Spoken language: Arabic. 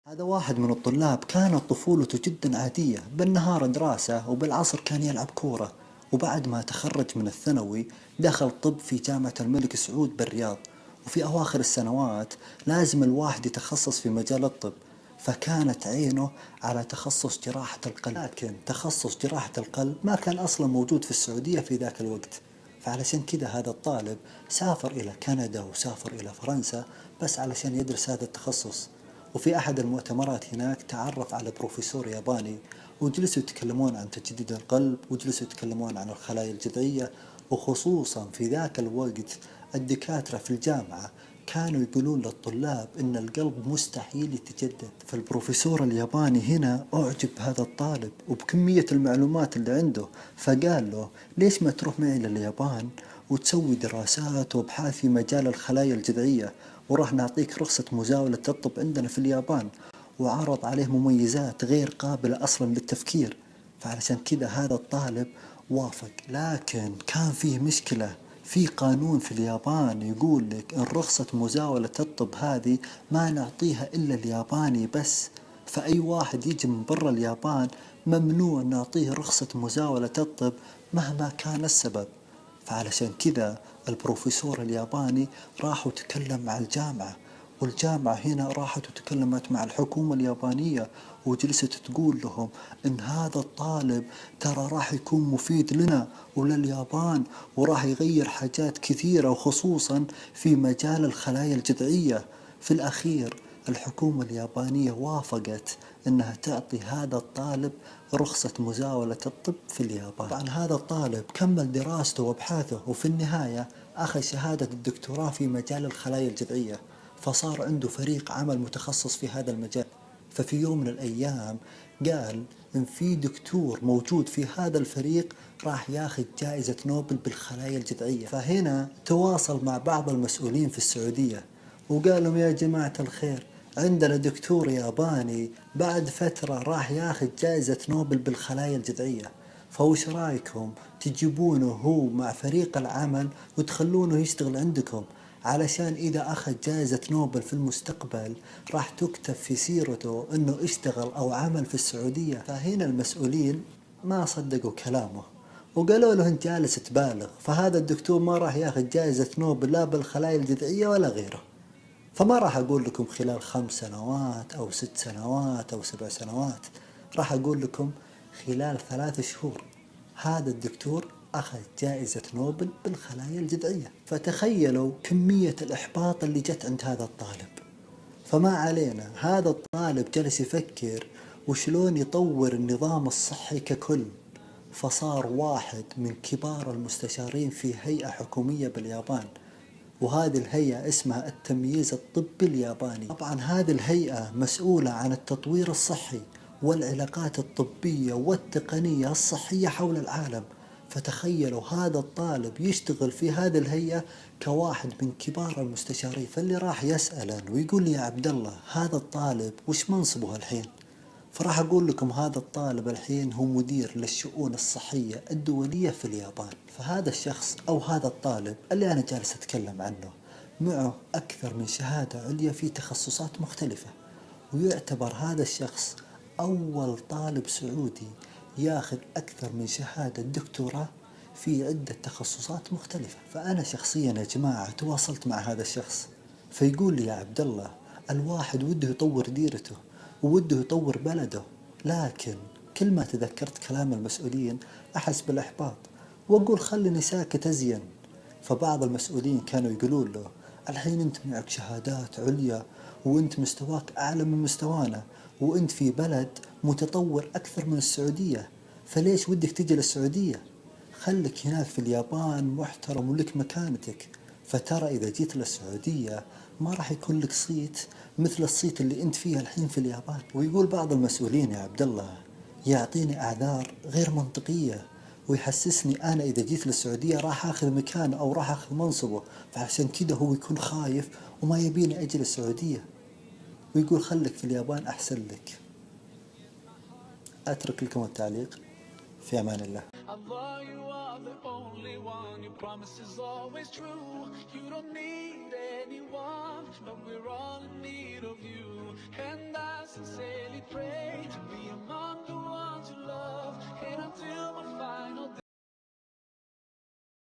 هذا واحد من الطلاب كانت طفولته جدا عادية، بالنهار دراسة وبالعصر كان يلعب كورة. وبعد ما تخرج من الثانوي دخل طب في جامعة الملك سعود بالرياض. وفي أواخر السنوات لازم الواحد يتخصص في مجال الطب، فكانت عينه على تخصص جراحة القلب. لكن تخصص جراحة القلب ما كان أصلا موجود في السعودية في ذاك الوقت. فعلشان كذا هذا الطالب سافر إلى كندا وسافر إلى فرنسا بس علشان يدرس هذا التخصص. وفي أحد المؤتمرات هناك تعرف على بروفيسور ياباني، وجلسوا يتكلمون عن تجديد القلب وجلسوا يتكلمون عن الخلايا الجذعية. وخصوصا في ذاك الوقت الدكاترة في الجامعة كانوا يقولون للطلاب إن القلب مستحيل يتجدد. فالبروفيسور الياباني هنا أعجب بهذا الطالب وبكمية المعلومات اللي عنده، فقال له ليش ما تروح معي لليابان وتسوي دراسات وابحاث في مجال الخلايا الجذعية، وراح نعطيك رخصة مزاولة الطب عندنا في اليابان. وعرض عليه مميزات غير قابلة أصلا للتفكير. فعلشان كذا هذا الطالب وافق. لكن كان فيه مشكلة، في قانون في اليابان يقول لك إن رخصة مزاولة الطب هذه ما نعطيها إلا الياباني بس، فأي واحد يجي من برا اليابان ممنوع نعطيه رخصة مزاولة الطب مهما كان السبب. فعلشان كذا البروفيسور الياباني راح وتكلم مع الجامعة، والجامعة هنا راحت وتكلمت مع الحكومة اليابانية وجلست تقول لهم إن هذا الطالب ترى راح يكون مفيد لنا ولليابان، وراح يغير حاجات كثيرة وخصوصا في مجال الخلايا الجذعية. في الأخير الحكومة اليابانية وافقت أنها تعطي هذا الطالب رخصة مزاولة الطب في اليابان. طبعا هذا الطالب كمل دراسته وابحاثه، وفي النهاية أخذ شهادة الدكتوراه في مجال الخلايا الجذعية، فصار عنده فريق عمل متخصص في هذا المجال. ففي يوم من الأيام قال إن في دكتور موجود في هذا الفريق راح ياخذ جائزة نوبل بالخلايا الجذعية. فهنا تواصل مع بعض المسؤولين في السعودية وقال لهم يا جماعة الخير، عندنا دكتور ياباني بعد فترة راح ياخذ جائزة نوبل بالخلايا الجذعية، فوش رايكم تجيبونه هو مع فريق العمل وتخلونه يشتغل عندكم، علشان إذا أخذ جائزة نوبل في المستقبل راح تكتب في سيرته أنه اشتغل أو عمل في السعودية. فهنا المسؤولين ما صدقوا كلامه وقالوا له أنت جالس تبالغ، فهذا الدكتور ما راح ياخذ جائزة نوبل لا بالخلايا الجذعية ولا غيره. فما راح أقول لكم خلال 5 سنوات أو 6 سنوات أو 7 سنوات، راح أقول لكم خلال 3 شهور هذا الدكتور أخذ جائزة نوبل بالخلايا الجذعية. فتخيلوا كمية الإحباط اللي جت عند هذا الطالب. فما علينا، هذا الطالب جلس يفكر وشلون يطور النظام الصحي ككل، فصار واحد من كبار المستشارين في هيئة حكومية باليابان، وهذه الهيئة اسمها التمييز الطبي الياباني. طبعا هذه الهيئة مسؤولة عن التطوير الصحي والعلاقات الطبية والتقنية الصحية حول العالم. فتخيلوا هذا الطالب يشتغل في هذه الهيئة كواحد من كبار المستشارين. فاللي راح يسأله ويقول لي يا عبد الله هذا الطالب وش منصبه الحين؟ فراح أقول لكم هذا الطالب الحين هو مدير للشؤون الصحية الدولية في اليابان. فهذا الشخص أو هذا الطالب اللي أنا جالس أتكلم عنه معه أكثر من شهادة عليا في تخصصات مختلفة، ويعتبر هذا الشخص أول طالب سعودي ياخذ أكثر من شهادة دكتوراه في عدة تخصصات مختلفة. فأنا شخصيا يا جماعة تواصلت مع هذا الشخص، فيقول لي يا عبد الله الواحد وده يطور ديرته ووده يطور بلده، لكن كل ما تذكرت كلام المسؤولين أحس بالإحباط وأقول خلني ساكت أزين. فبعض المسؤولين كانوا يقولون له الحين أنت معك شهادات عليا وأنت مستواك أعلى من مستوانا، وأنت في بلد متطور أكثر من السعودية، فليش ودك تجي للسعودية؟ خلك هناك في اليابان محترم ولك مكانتك. فترى إذا جيت للسعودية ما راح يكون لك صيت مثل الصيت اللي أنت فيها الحين في اليابان. ويقول بعض المسؤولين يا عبد الله يعطيني أعذار غير منطقية ويحسسني أنا إذا جيت للسعودية راح أخذ مكانه أو راح أخذ منصبه، فعشان كده هو يكون خايف وما يبيني أجي للسعودية، ويقول خلك في اليابان أحسن لك. أترك لكم التعليق، في أمان الله. Allah, you are the only one. Your promise is always true. You don't need anyone, but we're all in need of you. And I